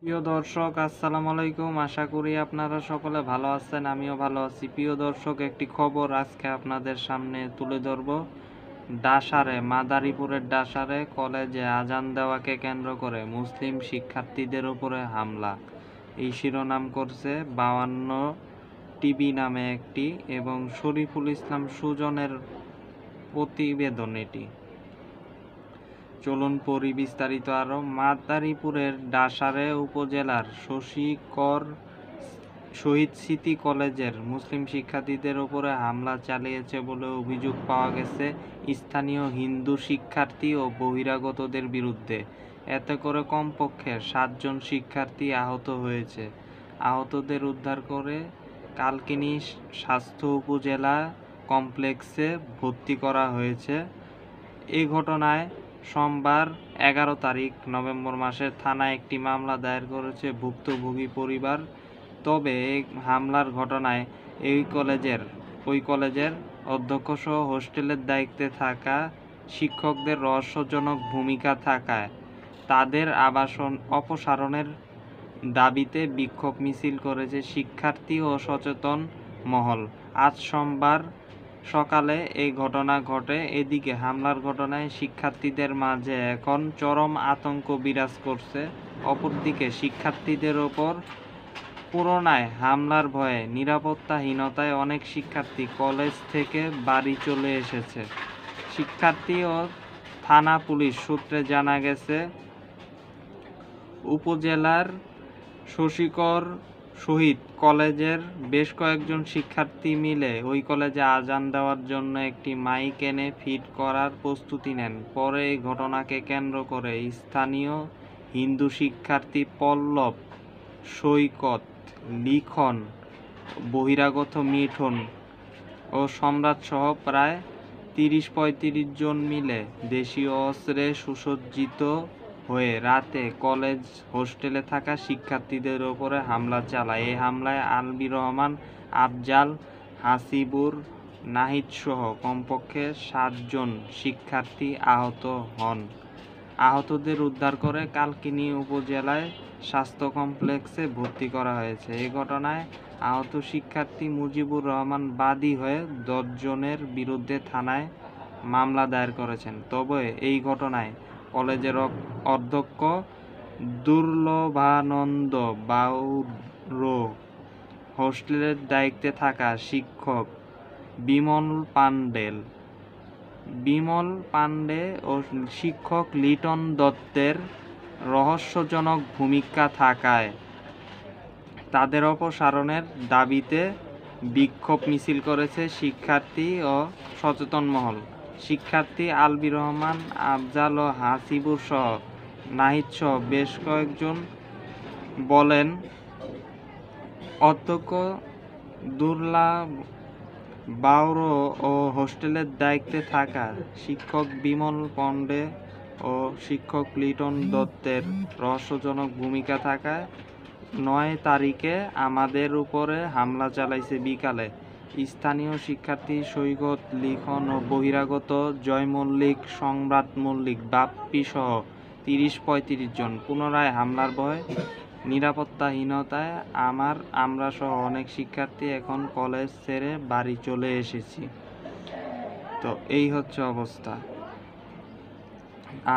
প্রিয় দর্শক, আসসালামু আলাইকুম। আশা করি আপনারা সকলে ভালো আছেন, আমিও ভালো আছি। প্রিয় দর্শক, একটি খবর আজকে আপনাদের সামনে তুলে ধরব। মাদারীপুরের ডাসারে কলেজে আজান দেওয়াকে কেন্দ্র করে মুসলিম শিক্ষার্থীদের উপরে হামলা। এই শিরোনাম করছে 52 টিভি নামে একটি এবং শরীফুল ইসলাম সুজনের প্রতিবেদন এটি। চলুন পড়ি বিস্তারিত আরও। মাদারীপুরের ডাসারে উপজেলার শশীকর শহীদ স্মৃতি কলেজের মুসলিম শিক্ষার্থীদের উপরে হামলা চালিয়েছে বলে অভিযোগ পাওয়া গেছে স্থানীয় হিন্দু শিক্ষার্থী ও বহিরাগতদের বিরুদ্ধে। এতে করে কমপক্ষে 7 জন শিক্ষার্থী আহত হয়েছে। আহতদের উদ্ধার করে কালকিনি স্বাস্থ্য উপজেলা কমপ্লেক্সে ভর্তি করা হয়েছে। এই ঘটনায় সোমবার 11 তারিখ নভেম্বর মাসে থানায় একটি মামলা দায়ের করেছে ভুক্তভোগী পরিবার। তবে এই হামলার ঘটনায় ওই কলেজের অধ্যক্ষসহ হোস্টেলের দায়িত্বে থাকা শিক্ষকদের রহস্যজনক ভূমিকা থাকায় তাদের আবাসন অপসারণের দাবিতে বিক্ষোভ মিছিল করেছে শিক্ষার্থী ও সচেতন মহল। আজ সোমবার সকালে এই ঘটনা ঘটে। এদিকে হামলার ঘটনায় শিক্ষার্থীদের মাঝে এখন চরম আতঙ্ক বিরাজ করছে। অপরদিকে শিক্ষার্থীদের ওপর পুরোনায় হামলার ভয়ে নিরাপত্তাহীনতায় অনেক শিক্ষার্থী কলেজ থেকে বাড়ি চলে এসেছে। শিক্ষার্থী ও থানা পুলিশ সূত্রে জানা গেছে, উপজেলার শশীকর শহীদ কলেজের বেশ কয়েকজন শিক্ষার্থী মিলে ওই কলেজে আজান দেওয়ার জন্য একটি মাইক এনে ফিট করার প্রস্তুতি নেন। পরে এই ঘটনাকে কেন্দ্র করে স্থানীয় হিন্দু শিক্ষার্থী পল্লব, সৈকত, লিখন, বহিরাগত মিঠুন ও সম্রাট সহ প্রায় 30-35 জন মিলে দেশীয় অস্ত্রে সুসজ্জিত হয়ে রাতে কলেজ হোস্টেলে থাকা শিক্ষার্থীদের ওপরে হামলা চালায়। এই হামলায় আলবি রহমান, আফজাল, হাসিবুর, নাহিদ সহ কমপক্ষে 7 জন শিক্ষার্থী আহত হন। আহতদের উদ্ধার করে কালকিনি উপজেলায় স্বাস্থ্য কমপ্লেক্সে ভর্তি করা হয়েছে। এই ঘটনায় আহত শিক্ষার্থী মুজিবুর রহমান বাদী হয়ে 10 জনের বিরুদ্ধে থানায় মামলা দায়ের করেছেন। তবে এই ঘটনায় কলেজের অধ্যক্ষ দুর্লভানন্দ বাউরো, হোস্টেলের দায়িত্বে থাকা শিক্ষক বিমল পাণ্ডে ও শিক্ষক লিটন দত্তের রহস্যজনক ভূমিকা থাকায় তাদের অপসারণের দাবিতে বিক্ষোভ মিছিল করেছে শিক্ষার্থী ও সচেতন মহল। শিক্ষার্থী আলবি রহমান, আফজাল ও হাসিবুর সহ নাহিদ সহ বেশ কয়েকজন বলেন, অধ্যক্ষ দুর্লভ বাউরো ও হোস্টেলের দায়িত্বে থাকা শিক্ষক বিমল পাণ্ডে ও শিক্ষক লিটন দত্তের রহস্যজনক ভূমিকা থাকায় 9 তারিখে আমাদের উপরে হামলা চালাইছে বিকালে। স্থানীয় শিক্ষার্থী সৈকত, লিখন ও বহিরাগত জয় মল্লিক, সম্রাট মল্লিক, বাপ্পি সহ 30-35 জন পুনরায় হামলার ভয় নিরাপত্তাহীনতায় আমরা সহ অনেক শিক্ষার্থী এখন কলেজ ছেড়ে বাড়ি চলে এসেছি। তো এই হচ্ছে অবস্থা।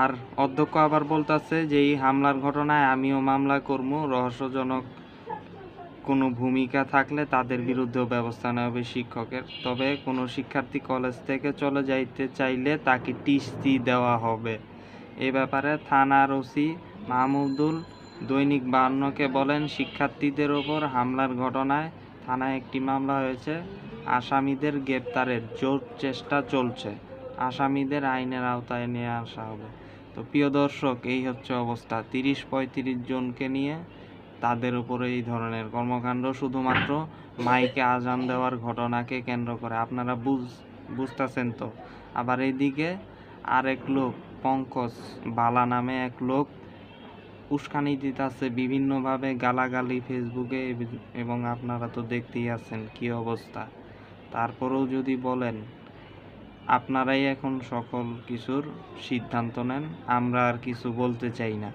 আর অধ্যক্ষ আবার বলতেছে যে এই হামলার ঘটনায় আমিও মামলা করবো, রহস্যজনক কোনো ভূমিকা থাকলে তাদের বিরুদ্ধেও ব্যবস্থা নেওয়া হবে শিক্ষকের। তবে কোনো শিক্ষার্থী কলেজ থেকে চলে যাইতে চাইলে তাকে টিসি দেওয়া হবে। এ ব্যাপারে থানার ওসি মাহমুদুল দৈনিক 52কে বলেন, শিক্ষার্থীদের ওপর হামলার ঘটনায় থানায় একটি মামলা হয়েছে। আসামিদের গ্রেপ্তারের জোর চেষ্টা চলছে। আসামিদের আইনের আওতায় নিয়ে আসা হবে। তো প্রিয় দর্শক, এই হচ্ছে অবস্থা। 30-35 জনকে নিয়ে তাদের উপরে এই ধরনের কর্মকাণ্ড শুধুমাত্র মাইকে আজান দেওয়ার ঘটনাকে কেন্দ্র করে। আপনারা বুঝতেছেন তো। আবার এইদিকে আরেক লোক, পঙ্কজ বালা নামে এক লোক উস্কানি দিতেছে বিভিন্নভাবে, গালাগালি ফেসবুকে, এবং আপনারা তো দেখতেই আছেন কি অবস্থা। তারপরেও যদি বলেন, আপনারাই এখন সকল কিছুর সিদ্ধান্ত নেন, আমরা আর কিছু বলতে চাই না।